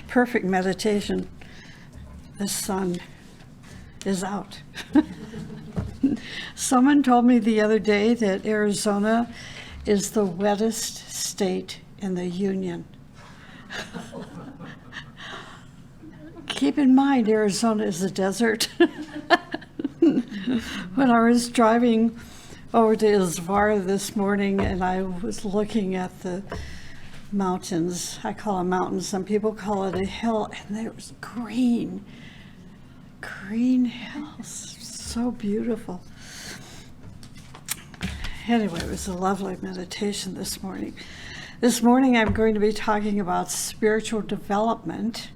perfect meditation. The sun is out. Someone told me the other day that Arizona is the wettest state in the Union. Keep in mind, Arizona is a desert. When I was driving over to Isvara this morning and I was looking at the mountains, I call them mountains, some people call it a hill, and there was green hills, so beautiful. Anyway, it was a lovely meditation this morning. This morning I'm going to be talking about spiritual development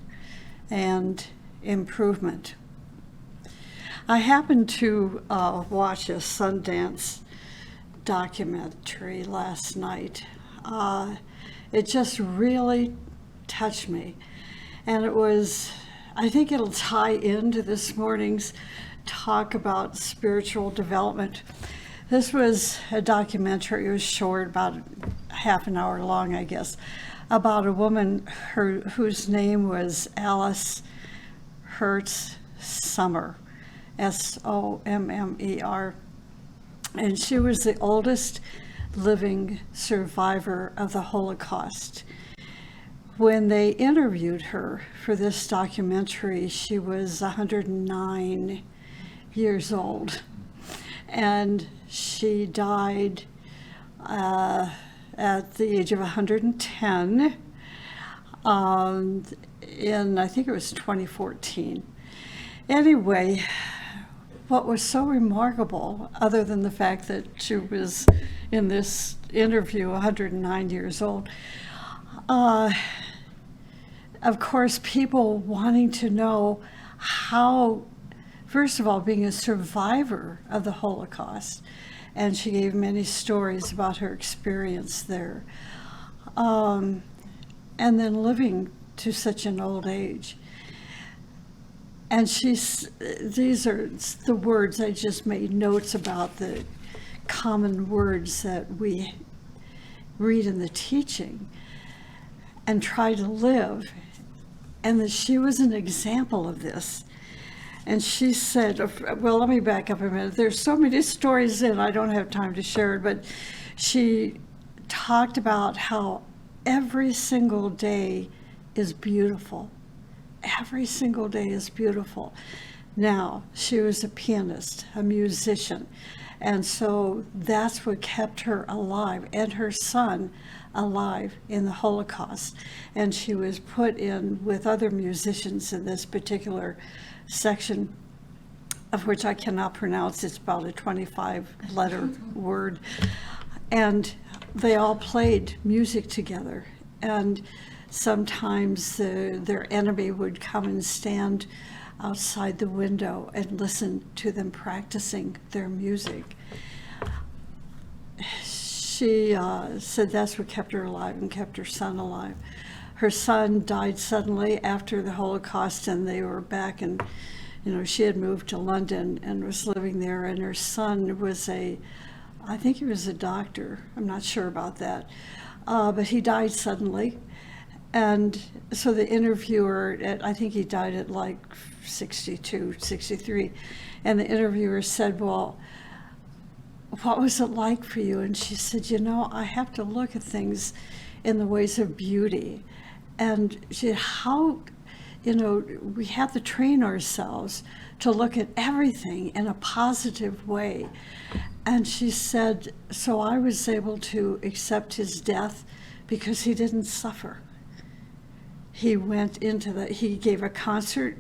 and improvement. I happened to watch a Sundance documentary last night. It just really touched me. And it was, I think it'll tie into this morning's talk about spiritual development. This was a documentary. It was short, about half an hour long, I guess, about a woman whose name was Alice Hertz Sommer, Sommer. And she was the oldest living survivor of the Holocaust. When they interviewed her for this documentary, she was 109 years old. And she died at the age of 110 in, I think it was 2014. Anyway, what was so remarkable, other than the fact that she was in this interview 109 years old, of course, people wanting to know how, first of all, being a survivor of the Holocaust, and she gave many stories about her experience there, and then living to such an old age. And these are the words, I just made notes about the common words that we read in the teaching and try to live. And that she was an example of this. And she said, well, let me back up a minute. There's so many stories and I don't have time to share it, but she talked about how every single day is beautiful. Every single day is beautiful. Now, she was a pianist, a musician, and so that's what kept her alive, and her son alive in the Holocaust. And she was put in with other musicians in this particular section, of which I cannot pronounce. It's about a 25-letter word. And they all played music together. And sometimes their enemy would come and stand outside the window and listen to them practicing their music. She said that's what kept her alive and kept her son alive. Her son died suddenly after the Holocaust, and they were back, and she had moved to London and was living there, and her son was I think he was a doctor, I'm not sure about that, but he died suddenly. And so the interviewer, I think he died at like 62, 63, and the interviewer said, well, what was it like for you? And she said, I have to look at things in the ways of beauty. And she said, we have to train ourselves to look at everything in a positive way. And she said, so I was able to accept his death because he didn't suffer. He went he gave a concert.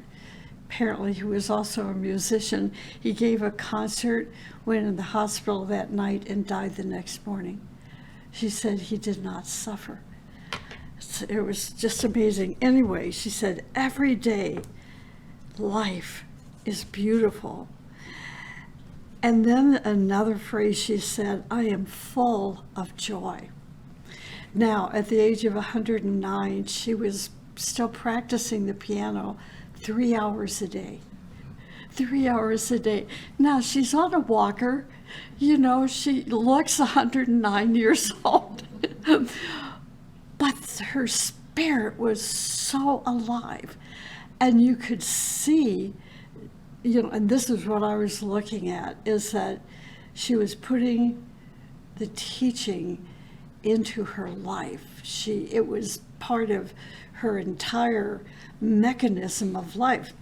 Apparently he was also a musician. He gave a concert, went in the hospital that night, and died the next morning. She said he did not suffer. It was just amazing. Anyway, she said, every day life is beautiful. And then another phrase she said, I am full of joy. Now, at the age of 109, she was still practicing the piano 3 hours a day. 3 hours a day. Now, she's on a walker. She looks 109 years old. But her spirit was so alive. And you could see, and this is what I was looking at, is that she was putting the teaching into her life. It was part of her entire mechanism of life.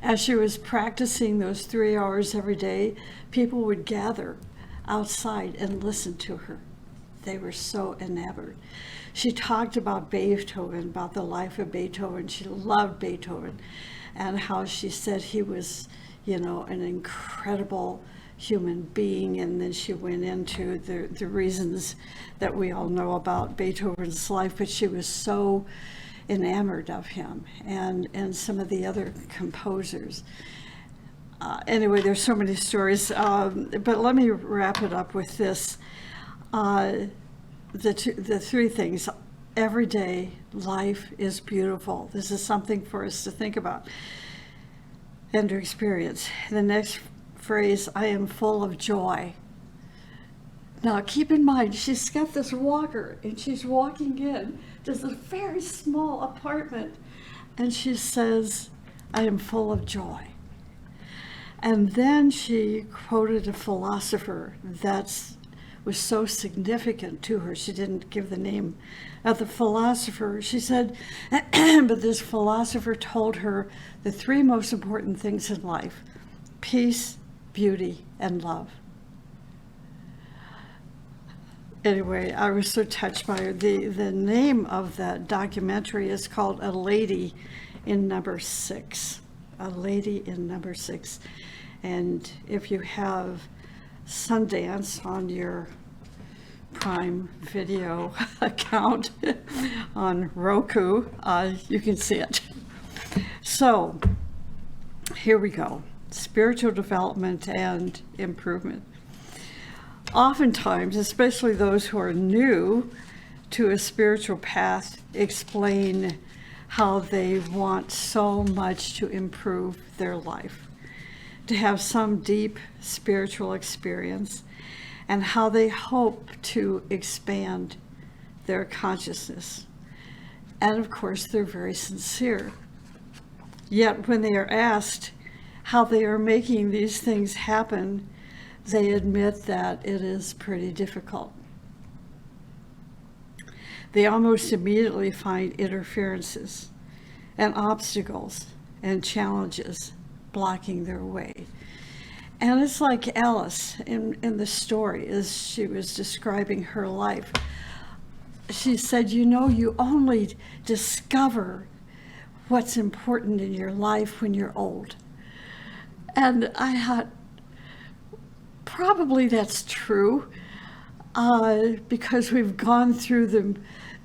As she was practicing those 3 hours every day, people would gather outside and listen to her. They were so enamored. She talked about Beethoven, about the life of Beethoven. She loved Beethoven, and how she said he was, an incredible human being. And then she went into the reasons that we all know about Beethoven's life, but she was so enamored of him and some of the other composers. Anyway, there's so many stories, but let me wrap it up with this. The three things. Every day, life is beautiful. This is something for us to think about and to experience. The next phrase, I am full of joy. Now, keep in mind, she's got this walker, and she's walking in to this very small apartment, and she says, I am full of joy. And then she quoted a philosopher that was so significant to her. She didn't give the name of the philosopher. She said, but this philosopher told her the three most important things in life: peace, beauty, and love. Anyway, I was so touched by her. The name of that documentary is called A Lady in Number 6. A Lady in Number 6. And if you have Sundance on your Prime Video account on Roku, you can see it. So here we go. Spiritual development and improvement. Oftentimes, especially those who are new to a spiritual path, explain how they want so much to improve their life, to have some deep spiritual experience, and how they hope to expand their consciousness. And of course, they're very sincere. Yet when they are asked how they are making these things happen, they admit that it is pretty difficult. They almost immediately find interferences and obstacles and challenges blocking their way. And it's like Alice in the story, as she was describing her life. She said, you only discover what's important in your life when you're old. And I thought, probably that's true, because we've gone through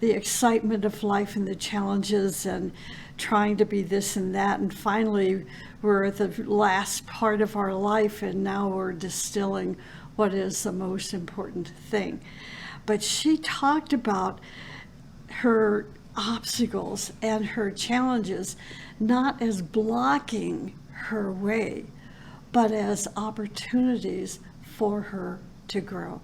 the excitement of life and the challenges and trying to be this and that, and finally we're at the last part of our life, and now we're distilling what is the most important thing. But she talked about her obstacles and her challenges not as blocking her way, but as opportunities for her to grow.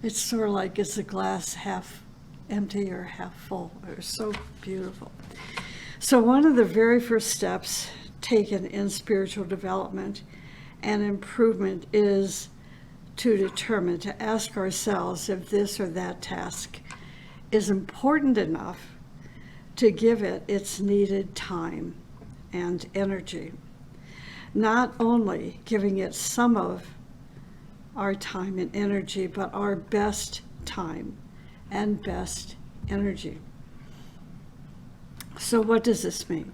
It's sort of like, is the glass half empty or half full? It was so beautiful. So one of the very first steps taken in spiritual development and improvement is to determine, to ask ourselves if this or that task is important enough to give it its needed time and energy. Not only giving it some of our time and energy, but our best time and best energy. So what does this mean?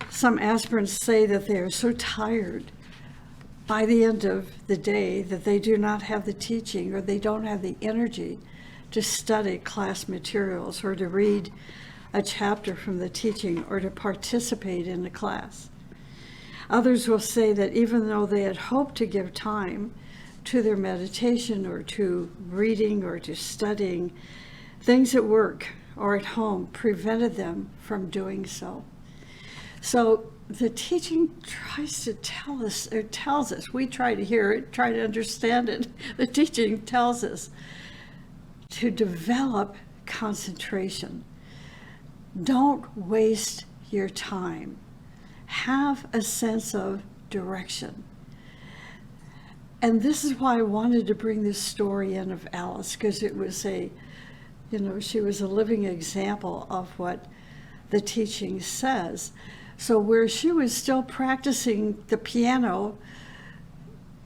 Some aspirants say that they are so tired by the end of the day that they do not have the teaching, or they don't have the energy to study class materials, or to read a chapter from the teaching, or to participate in the class. Others will say that even though they had hoped to give time to their meditation, or to reading, or to studying, things at work or at home prevented them from doing so. So the teaching tries to tell us, or tells us, we try to hear it, try to understand it. The teaching tells us to develop concentration. Don't waste your time. Have a sense of direction. And this is why I wanted to bring this story in of Alice, because it was she was a living example of what the teaching says. So where she was still practicing the piano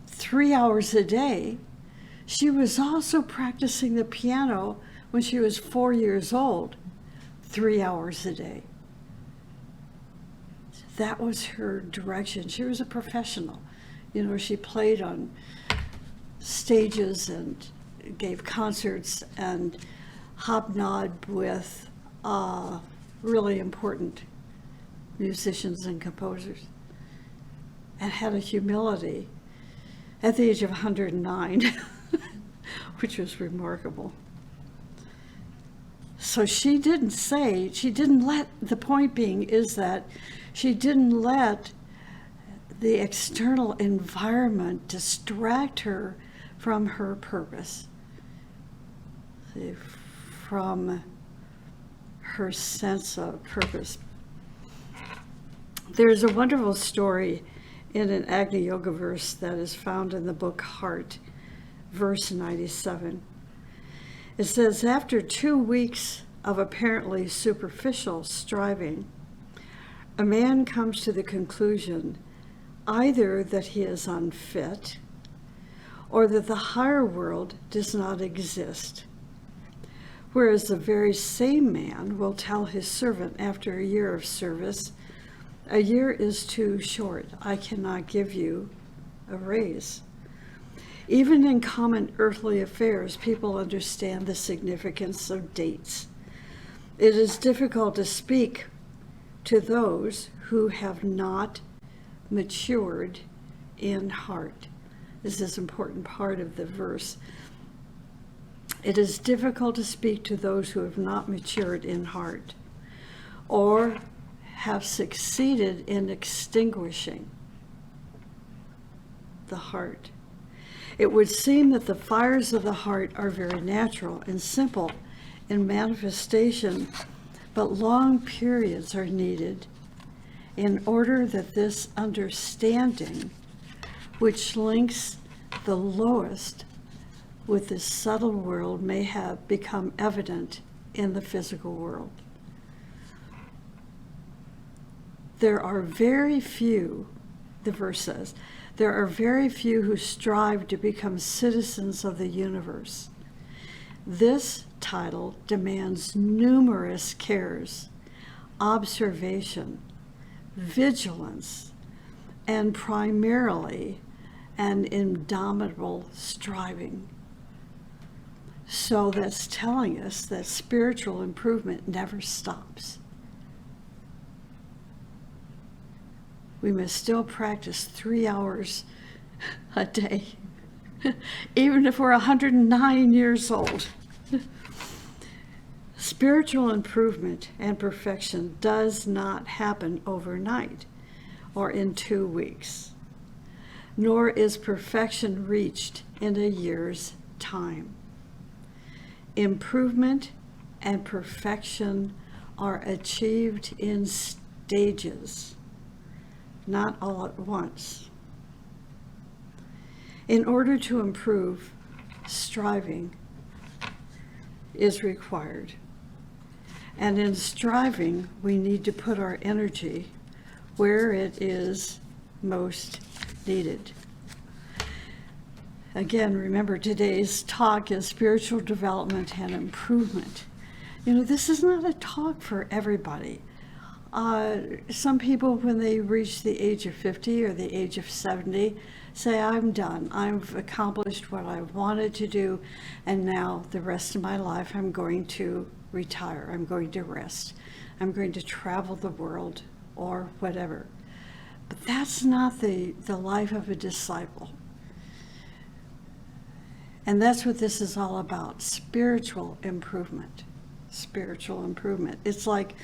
3 hours a day, she was also practicing the piano when she was 4 years old, 3 hours a day. That was her direction. She was a professional. She played on stages and gave concerts and hobnobbed with really important musicians and composers, and had a humility at the age of 109, which was remarkable. So the point being is that she didn't let the external environment distract her from her purpose, from her sense of purpose. There's a wonderful story in an Agni Yoga verse that is found in the book Heart, verse 97. It says, after 2 weeks of apparently superficial striving, a man comes to the conclusion either that he is unfit or that the higher world does not exist. Whereas the very same man will tell his servant after a year of service, a year is too short, I cannot give you a raise. Even in common earthly affairs, people understand the significance of dates. It is difficult to speak to those who have not matured in heart. This is an important part of the verse. It is difficult to speak to those who have not matured in heart or have succeeded in extinguishing the heart. It would seem that the fires of the heart are very natural and simple in manifestation, but long periods are needed in order that this understanding, which links the lowest with the subtle world, may have become evident in the physical world. There are very few, the verse says, there are very few who strive to become citizens of the universe. This title demands numerous cares, observation, vigilance, and primarily an indomitable striving. So that's telling us that spiritual improvement never stops. We must still practice 3 hours a day, even if we're 109 years old. Spiritual improvement and perfection does not happen overnight or in 2 weeks, nor is perfection reached in a year's time. Improvement and perfection are achieved in stages, not all at once. In order to improve, striving is required. And in striving, we need to put our energy where it is most needed. Again, remember today's talk is spiritual development and improvement. This is not a talk for everybody. Some people, when they reach the age of 50 or the age of 70, say, I'm done. I've accomplished what I wanted to do, and now the rest of my life I'm going to retire. I'm going to rest. I'm going to travel the world or whatever. But that's not the life of a disciple. And that's what this is all about, spiritual improvement. Spiritual improvement. It's like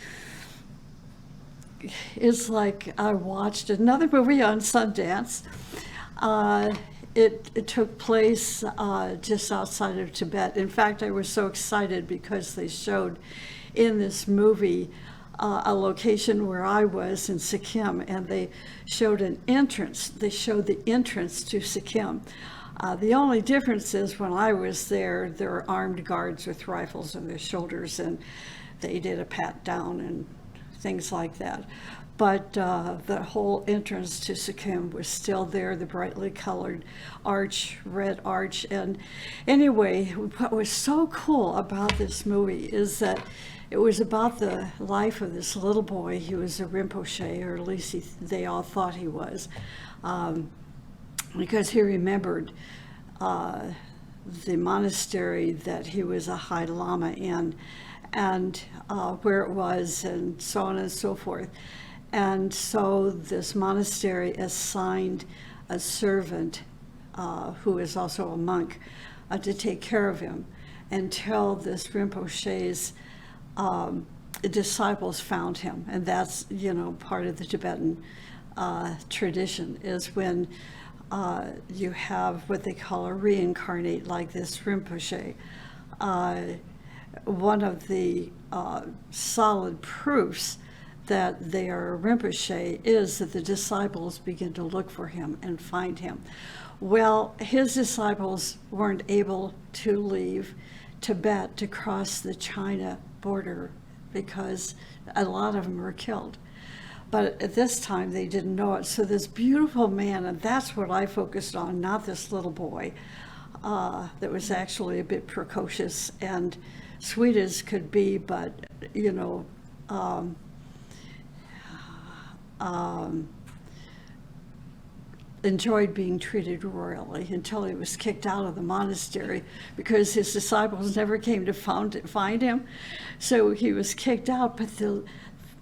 I watched another movie on Sundance. it took place just outside of Tibet. In fact, I was so excited because they showed in this movie a location where I was in Sikkim, and they showed an entrance. They showed the entrance to Sikkim. The only difference is when I was there were armed guards with rifles on their shoulders, and they did a pat down and things like that. But the whole entrance to Sikkim was still there, the brightly colored arch, red arch. And anyway, what was so cool about this movie is that it was about the life of this little boy. He was a Rinpoche, or at least they all thought he was, because he remembered the monastery that he was a High Lama in, and where it was, and so on and so forth. And so this monastery assigned a servant who is also a monk to take care of him until this Rinpoche's disciples found him. And that's, part of the Tibetan tradition, is when you have what they call a reincarnate like this Rinpoche. One of the solid proofs that they are a Rinpoche is that the disciples begin to look for him and find him. Well, his disciples weren't able to leave Tibet to cross the China border because a lot of them were killed. But at this time, they didn't know it. So this beautiful man, and that's what I focused on, not this little boy, that was actually a bit precocious and sweet as could be, but, enjoyed being treated royally until he was kicked out of the monastery because his disciples never came to find him. So he was kicked out, but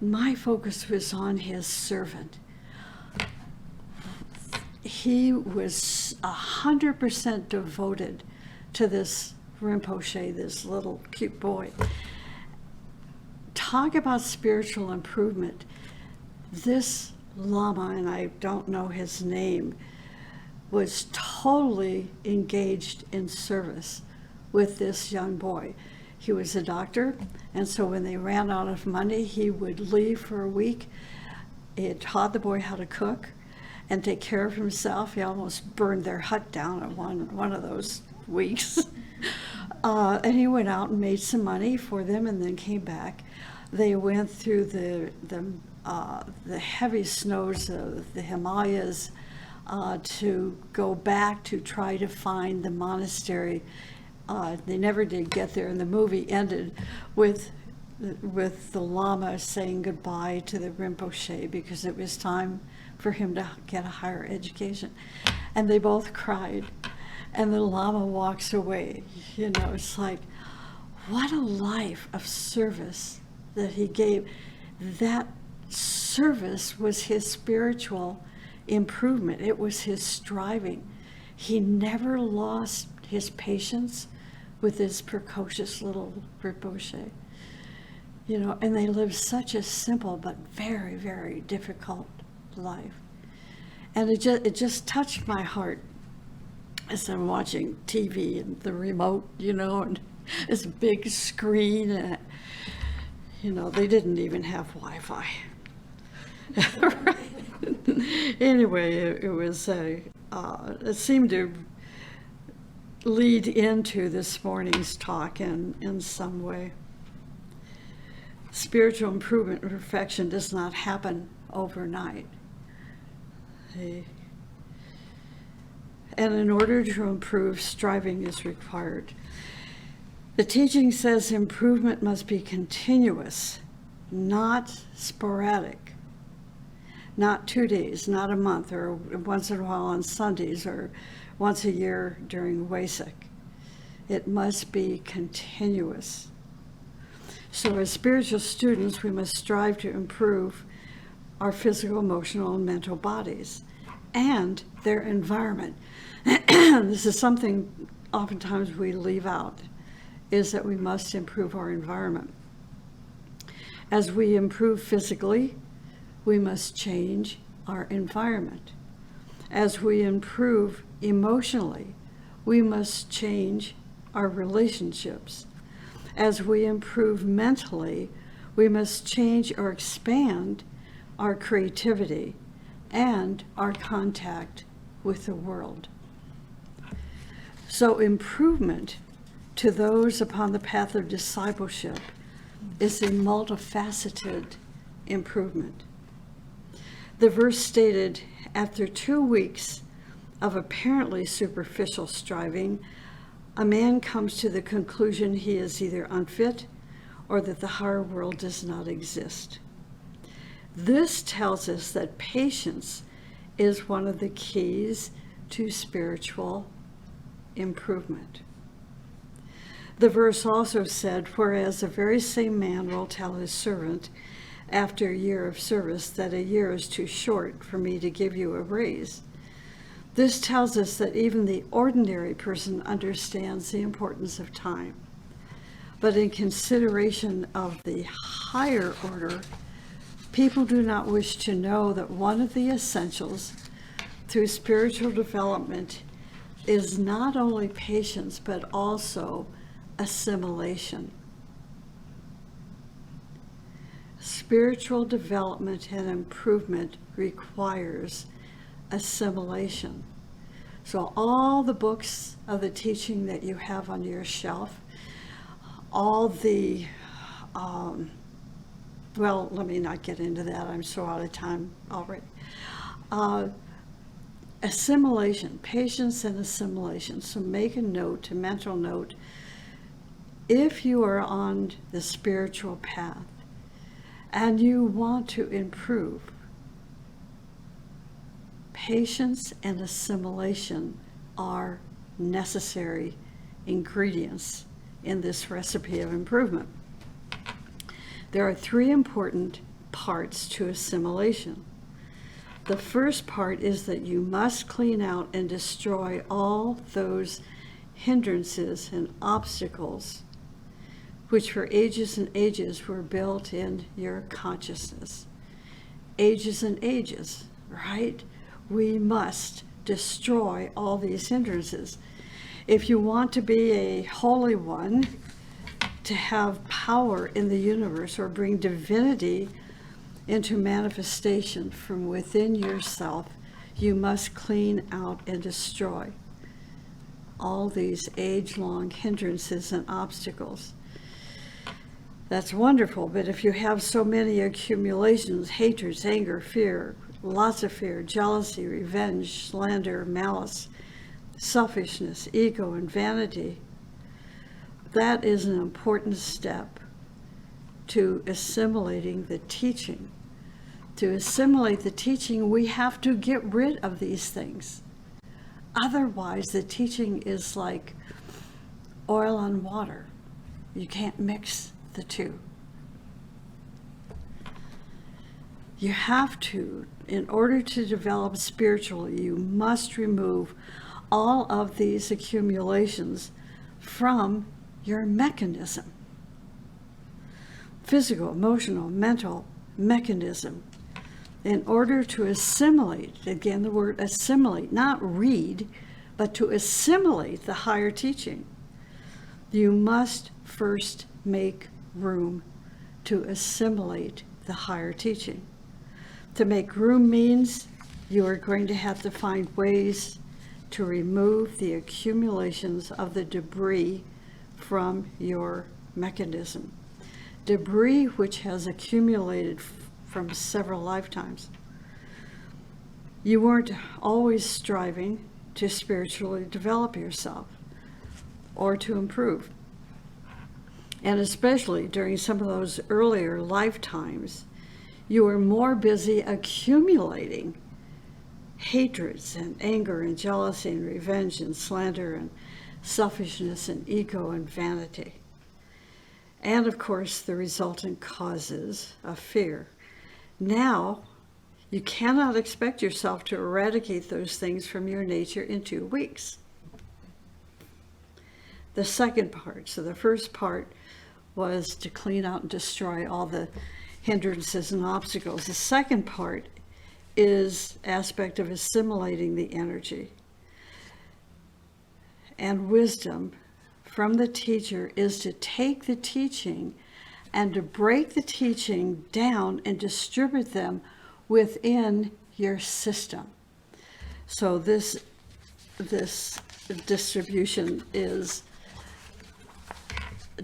my focus was on his servant. He was 100% devoted to this Rinpoche, this little cute boy. Talk about spiritual improvement. This Lama, and I don't know his name, was totally engaged in service with this young boy. He was a doctor, and so when they ran out of money, he would leave for a week. He had taught the boy how to cook and take care of himself. He almost burned their hut down at one of those weeks. And he went out and made some money for them and then came back. They went through the heavy snows of the Himalayas to go back to try to find the monastery. They never did get there, and the movie ended with the Lama saying goodbye to the Rinpoche because it was time for him to get a higher education. And they both cried, and the Lama walks away. It's like, what a life of service that he gave. That service was his spiritual improvement. It was his striving. He never lost his patience with this precocious little Rinpoche. And they lived such a simple but very, very difficult life. And it just touched my heart as I'm watching TV and the remote, and this big screen. And, they didn't even have Wi-Fi. Anyway, it was it seemed to lead into this morning's talk in some way. Spiritual improvement and perfection does not happen overnight. And in order to improve, striving is required. The teaching says improvement must be continuous, not sporadic. Not 2 days, not a month, or once in a while on Sundays, or once a year during Wesak. It must be continuous. So as spiritual students, we must strive to improve our physical, emotional, and mental bodies and their environment. This is something oftentimes we leave out, is that we must improve our environment. As we improve physically, we must change our environment. As we improve Emotionally, we must change our relationships. As we improve mentally, we must change or expand our creativity and our contact with the world. So improvement to those upon the path of discipleship is a multifaceted improvement. The verse stated, after 2 weeks of apparently superficial striving, a man comes to the conclusion he is either unfit or that the higher world does not exist. This tells us that patience is one of the keys to spiritual improvement. The verse also said, whereas the very same man will tell his servant after a year of service that a year is too short for me to give you a raise. This tells us that even the ordinary person understands the importance of time. But in consideration of the higher order, people do not wish to know that one of the essentials through spiritual development is not only patience, but also assimilation. Spiritual development and improvement requires assimilation. So all the books of the teaching that you have on your shelf, all the, well, let me not get into that. I'm so out of time already. Assimilation, patience and assimilation. So make a note, a mental note. If you are on the spiritual path and you want to improve, patience and assimilation are necessary ingredients in this recipe of improvement. There are 3 important parts to assimilation. The first part is that you must clean out and destroy all those hindrances and obstacles which for ages and ages were built in your consciousness. Ages and ages, right? We must destroy all these hindrances. If you want to be a holy one, to have power in the universe or bring divinity into manifestation from within yourself, you must clean out and destroy all these age-long hindrances and obstacles. That's wonderful, but if you have so many accumulations, hatreds, anger, fear, lots of fear, jealousy, revenge, slander, malice, selfishness, ego, and vanity, that is an important step to assimilating the teaching. To assimilate the teaching, we have to get rid of these things. Otherwise, the teaching is like oil on water. You can't mix the two. You have to, in order to develop spiritually, you must remove all of these accumulations from your mechanism. Physical, emotional, mental mechanism. In order to assimilate, again the word assimilate, not read, but to assimilate the higher teaching, you must first make room to assimilate the higher teaching. To make room means you are going to have to find ways to remove the accumulations of the debris from your mechanism. Debris which has accumulated from several lifetimes. You weren't always striving to spiritually develop yourself or to improve. And especially during some of those earlier lifetimes, you were more busy accumulating hatreds and anger and jealousy and revenge and slander and selfishness and ego and vanity. And of course, the resultant causes of fear. Now, you cannot expect yourself to eradicate those things from your nature in 2 weeks. The second part, so the first part was to clean out and destroy all the hindrances and obstacles. The second part is aspect of assimilating the energy. and wisdom from the teacher is to take the teaching and to break the teaching down and distribute them within your system. So this distribution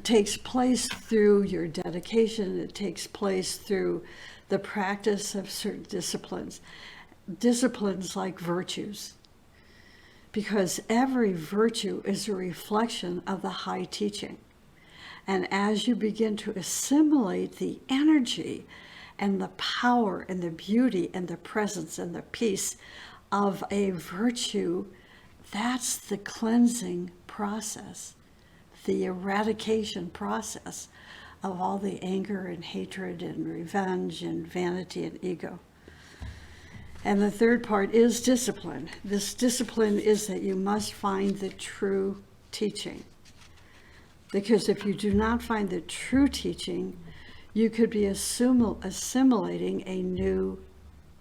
takes place through your dedication. It takes place through the practice of certain disciplines like virtues, because every virtue is a reflection of the high teaching. And as you begin to assimilate the energy and the power and the beauty and the presence and the peace of a virtue, that's the cleansing process, the eradication process of all the anger and hatred and revenge and vanity and ego. And the third part is discipline. This discipline is that you must find the true teaching. Because if you do not find the true teaching, you could be assimilating a new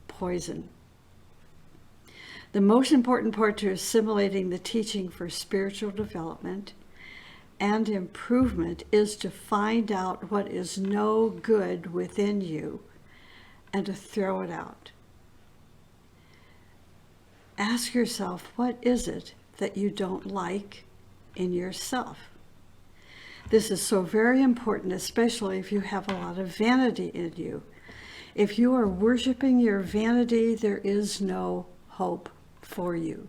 poison. The most important part to assimilating the teaching for spiritual development and improvement is to find out what is no good within you and to throw it out. Ask yourself, what is it that you don't like in yourself? This is so very important, especially if you have a lot of vanity in you. If you are worshiping your vanity, there is no hope for you.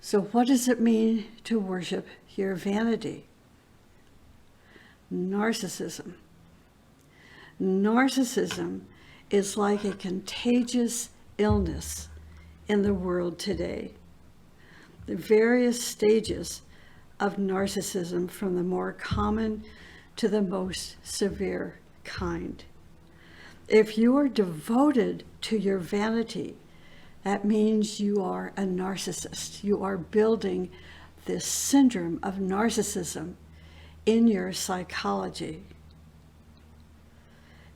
So what does it mean to worship your vanity? Narcissism. Narcissism is like a contagious illness in the world today. The various stages of narcissism, from the more common to the most severe kind. If you are devoted to your vanity, that means you are a narcissist. You are building this syndrome of narcissism in your psychology.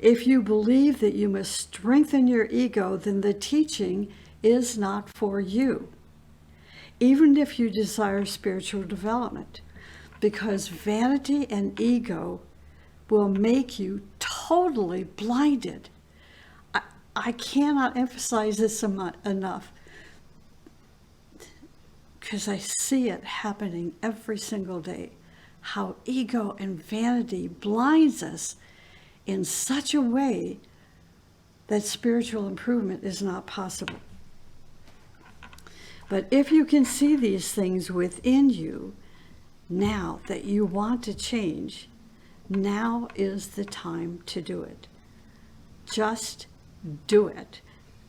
If you believe that you must strengthen your ego, then the teaching is not for you, even if you desire spiritual development, because vanity and ego will make you totally blinded. I cannot emphasize this enough, because I see it happening every single day, how ego and vanity blinds us in such a way that spiritual improvement is not possible. But if you can see these things within you, now that you want to change, now is the time to do it. Just do it.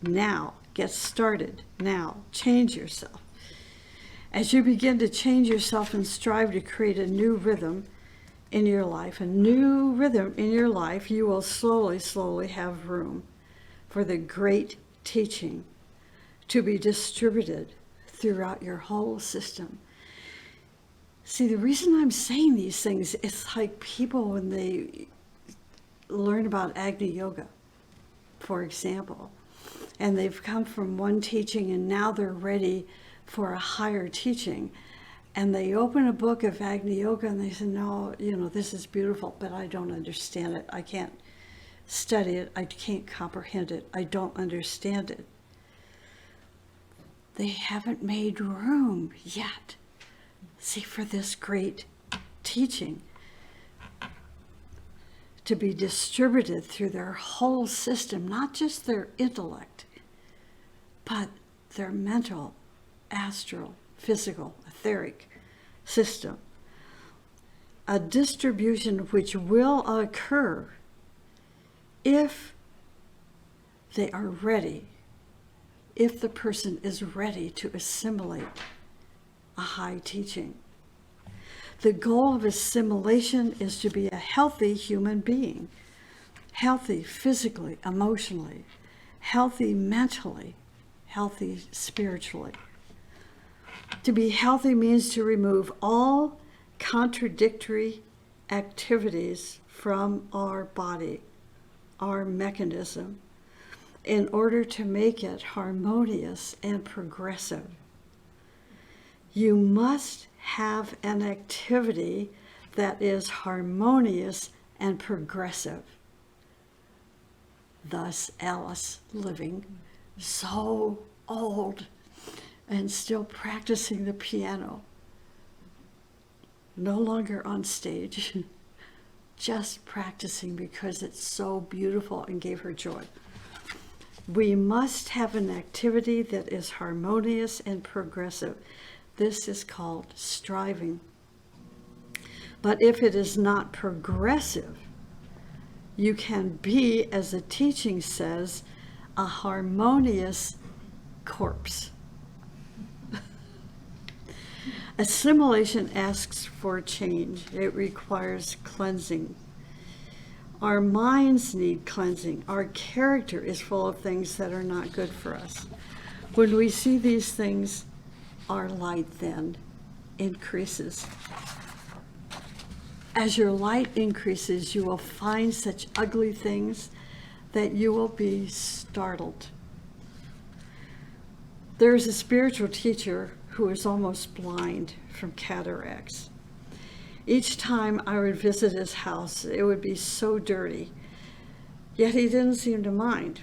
Now. Get started. Now. Change yourself. As you begin to change yourself and strive to create a new rhythm in your life, you will slowly have room for the great teaching to be distributed throughout your whole system. See, the reason I'm saying these things, it's like people when they learn about Agni Yoga, for example, and they've come from one teaching and now they're ready for a higher teaching. And they open a book of Agni Yoga and they say, no, this is beautiful, but I don't understand it. I can't study it. I can't comprehend it. I don't understand it. They haven't made room yet, see, for this great teaching to be distributed through their whole system, not just their intellect, but their mental, astral, physical, etheric system. A distribution which will occur if they are ready, if the person is ready to assimilate a high teaching. The goal of assimilation is to be a healthy human being, healthy physically, emotionally, healthy mentally, healthy spiritually. To be healthy means to remove all contradictory activities from our body, our mechanism, in order to make it harmonious and progressive. You must have an activity that is harmonious and progressive. Thus, Alice, living so old and still practicing the piano, no longer on stage, just practicing because it's so beautiful and gave her joy. We must have an activity that is harmonious and progressive. This is called striving. But if it is not progressive, you can be, as the teaching says, a harmonious corpse. Assimilation asks for change. It requires cleansing. Our minds need cleansing. Our character is full of things that are not good for us. When we see these things, our light then increases. As your light increases, you will find such ugly things that you will be startled. There is a spiritual teacher who is almost blind from cataracts. Each time I would visit his house, it would be so dirty, yet he didn't seem to mind.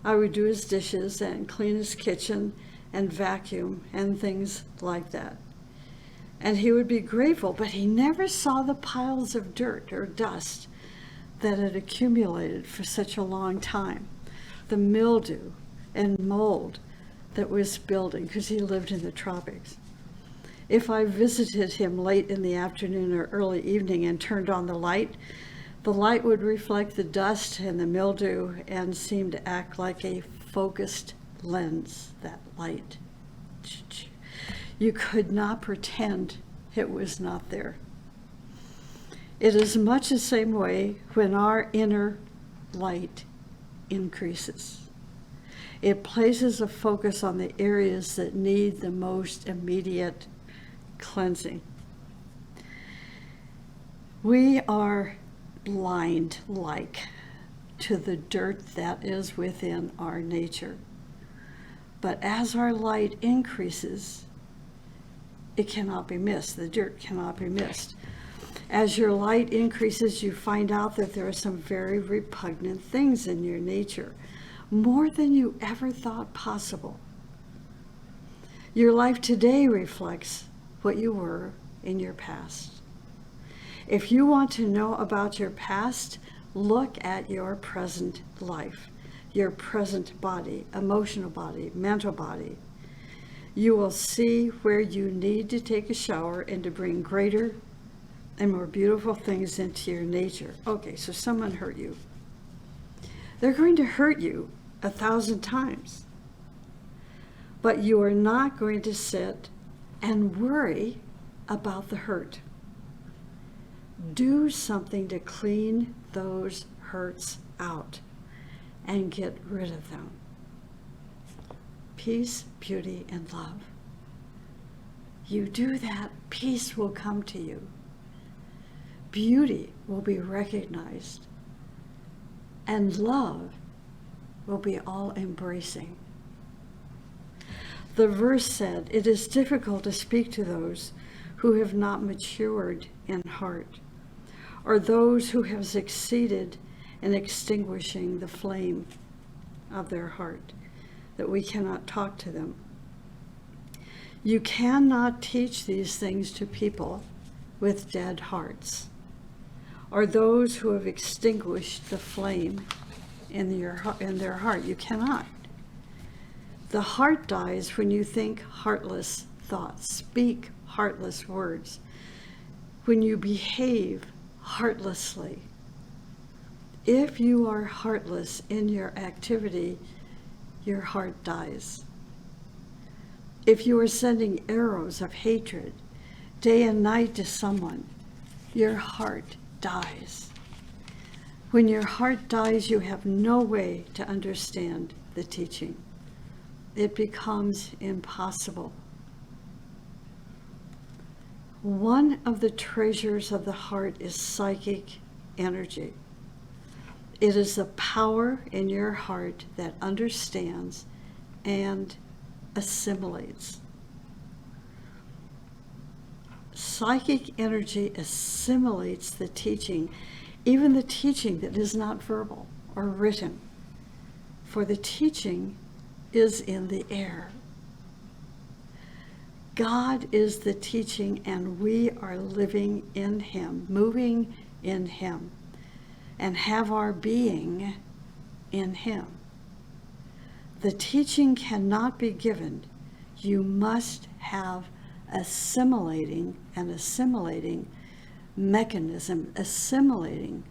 I would do his dishes and clean his kitchen and vacuum and things like that. And he would be grateful, but he never saw the piles of dirt or dust that had accumulated for such a long time, the mildew and mold that was building, because he lived in the tropics. If I visited him late in the afternoon or early evening and turned on the light would reflect the dust and the mildew and seem to act like a focused lens, that light. You could not pretend it was not there. It is much the same way when our inner light increases. It places a focus on the areas that need the most immediate cleansing. We are blind-like to the dirt that is within our nature. But as our light increases, it cannot be missed. The dirt cannot be missed. As your light increases, you find out that there are some very repugnant things in your nature, more than you ever thought possible. Your life today reflects what you were in your past. If you want to know about your past, look at your present life, your present body, emotional body, mental body. You will see where you need to take a shower and to bring greater and more beautiful things into your nature. Okay, so someone hurt you. They're going to hurt you 1,000 times. But you are not going to sit and worry about the hurt. Do something to clean those hurts out and get rid of them. Peace, beauty, and love. You do that, peace will come to you. Beauty will be recognized. And love will be all embracing. The verse said, "It is difficult to speak to those who have not matured in heart, or those who have succeeded in extinguishing the flame of their heart, that we cannot talk to them." You cannot teach these things to people with dead hearts, or those who have extinguished the flame in their heart. You cannot. The heart dies when you think heartless thoughts, speak heartless words, when you behave heartlessly. If you are heartless in your activity, your heart dies. If you are sending arrows of hatred day and night to someone, your heart dies. When your heart dies, you have no way to understand the teaching. It becomes impossible. One of the treasures of the heart is psychic energy. It is the power in your heart that understands and assimilates. psychic energy assimilates the teaching, even the teaching that is not verbal or written, for the teaching is in the air. God is the teaching, and we are living in him, moving in him, and have our being in him. The teaching cannot be given. You must have assimilating mechanism, assimilating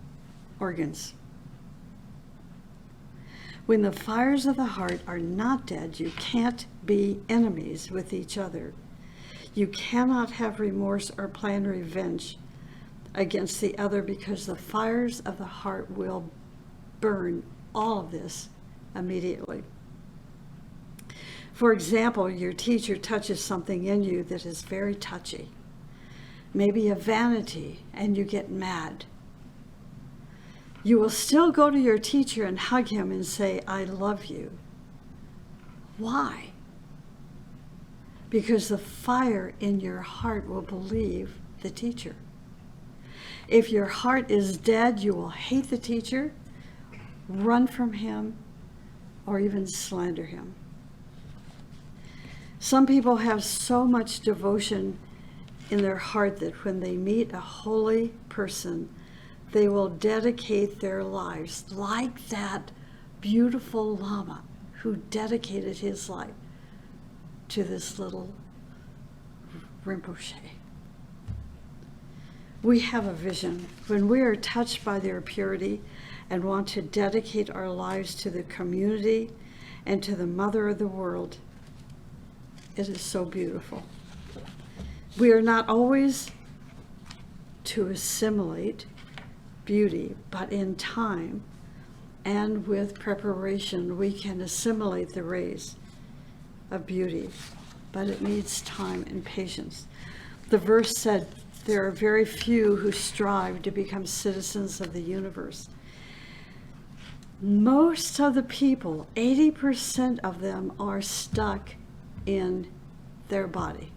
organs. When the fires of the heart are not dead, you can't be enemies with each other. You cannot have remorse or plan revenge against the other, because the fires of the heart will burn all of this immediately. For example, your teacher touches something in you that is very touchy, maybe a vanity, and you get mad. You will still go to your teacher and hug him and say, "I love you." Why? Because the fire in your heart will believe the teacher. If your heart is dead, you will hate the teacher, run from him, or even slander him. Some people have so much devotion in their heart that when they meet a holy person, they will dedicate their lives, like that beautiful Lama who dedicated his life to this little Rinpoche. We have a vision. When we are touched by their purity and want to dedicate our lives to the community and to the Mother of the world, it is so beautiful. We are not always to assimilate beauty, but in time and with preparation, we can assimilate the rays of beauty, but it needs time and patience. The verse said, there are very few who strive to become citizens of the universe. Most of the people, 80% of them, are stuck in their body.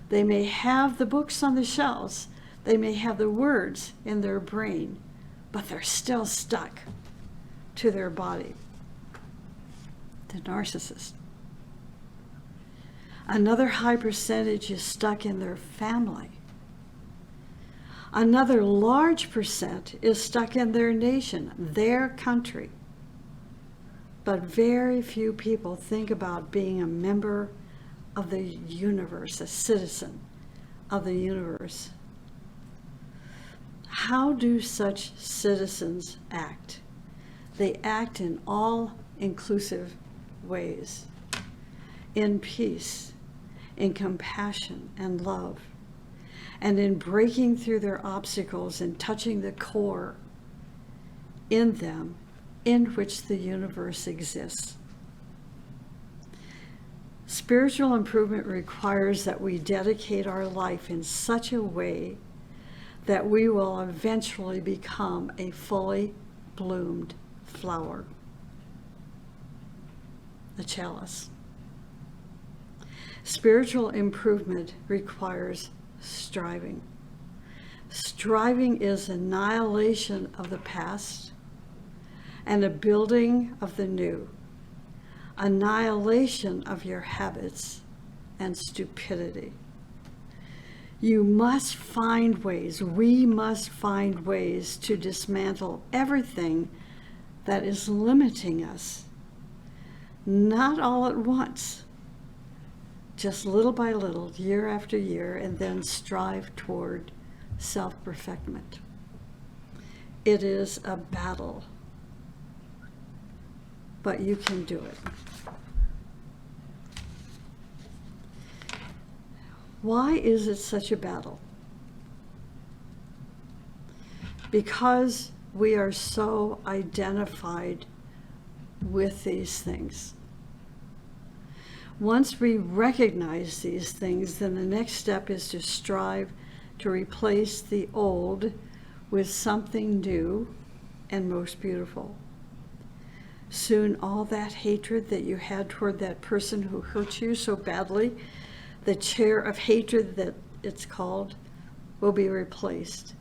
They may have the books on the shelves, they may have the words in their brain, but they're still stuck to their body. The narcissist. Another high percentage is stuck in their family. Another large percent is stuck in their nation, their country. But very few people think about being a member of the universe, a citizen of the universe. How do such citizens act? They act in all-inclusive ways, in peace, in compassion and love, and in breaking through their obstacles and touching the core in them in which the universe exists. Spiritual improvement requires that we dedicate our life in such a way that we will eventually become a fully bloomed flower, a chalice. Spiritual improvement requires striving. Striving is annihilation of the past and a building of the new, annihilation of your habits and stupidity. You must find ways, we must find ways to dismantle everything that is limiting us. Not all at once, just little by little, year after year, and then strive toward self-perfectment. It is a battle, but you can do it. Why is it such a battle? Because we are so identified with these things. Once we recognize these things, then the next step is to strive to replace the old with something new and most beautiful. Soon all that hatred that you had toward that person who hurt you so badly, the chair of hatred that it's called, will be replaced.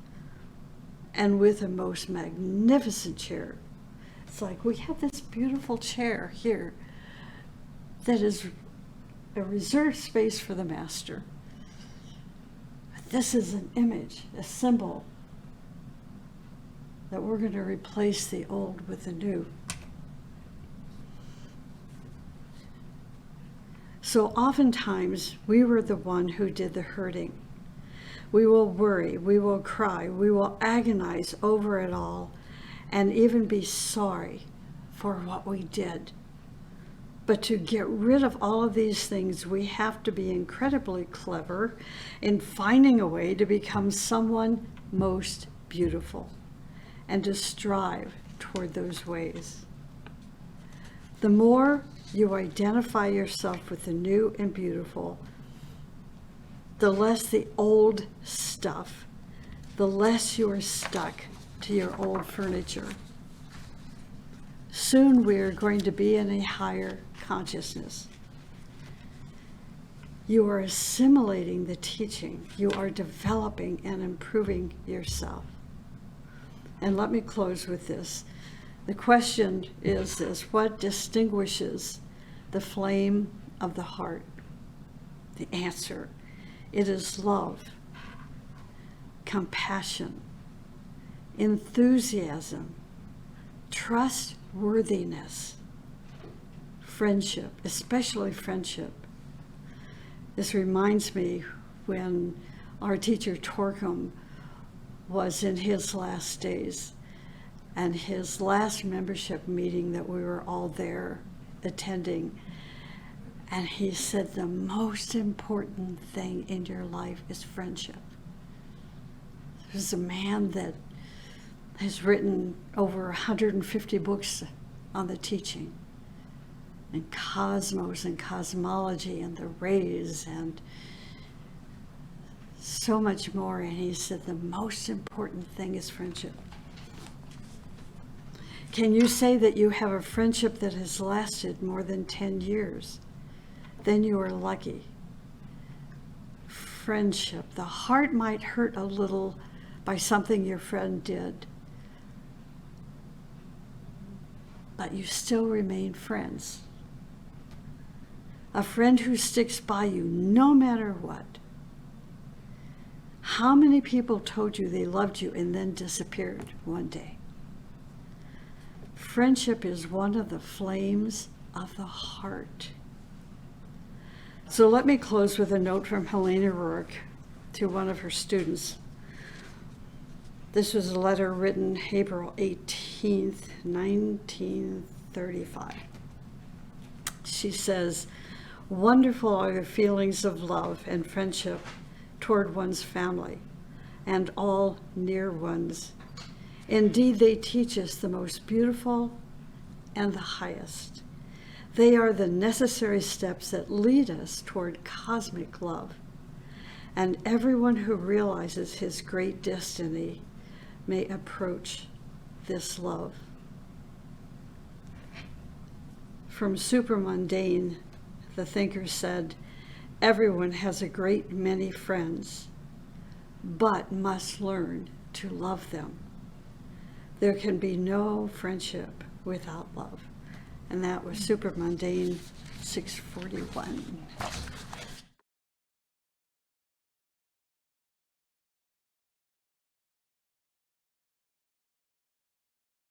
And with a most magnificent chair. It's like we have this beautiful chair here that is a reserved space for the master. But this is an image, a symbol, that we're going to replace the old with the new. So oftentimes, we were the one who did the hurting. We will worry, we will cry, we will agonize over it all, and even be sorry for what we did. But to get rid of all of these things, we have to be incredibly clever in finding a way to become someone most beautiful and to strive toward those ways. The more you identify yourself with the new and beautiful, the less the old stuff, the less you are stuck to your old furniture. Soon we are going to be in a higher consciousness. You are assimilating the teaching. You are developing and improving yourself. And let me close with this. The question is this: what distinguishes the flame of the heart? The answer: it is love, compassion, enthusiasm, trustworthiness, friendship, especially friendship. This reminds me when our teacher Torquem was in his last days, and his last membership meeting that we were all there attending, and he said the most important thing in your life is friendship. There's a man that has written over 150 books on the teaching, and cosmos and cosmology and the rays and so much more. And he said the most important thing is friendship. Can you say that you have a friendship that has lasted more than 10 years? Then you are lucky. Friendship. The heart might hurt a little by something your friend did, but you still remain friends. A friend who sticks by you no matter what. How many people told you they loved you and then disappeared one day? Friendship is one of the flames of the heart. So let me close with a note from Helena Rourke to one of her students. This was a letter written April 18th, 1935. She says, "Wonderful are the feelings of love and friendship toward one's family and all near ones. Indeed, they teach us the most beautiful and the highest. They are the necessary steps that lead us toward cosmic love. And everyone who realizes his great destiny may approach this love." From Supermundane, the thinker said, "Everyone has a great many friends, but must learn to love them. There can be no friendship without love." And that was Supermundane 641.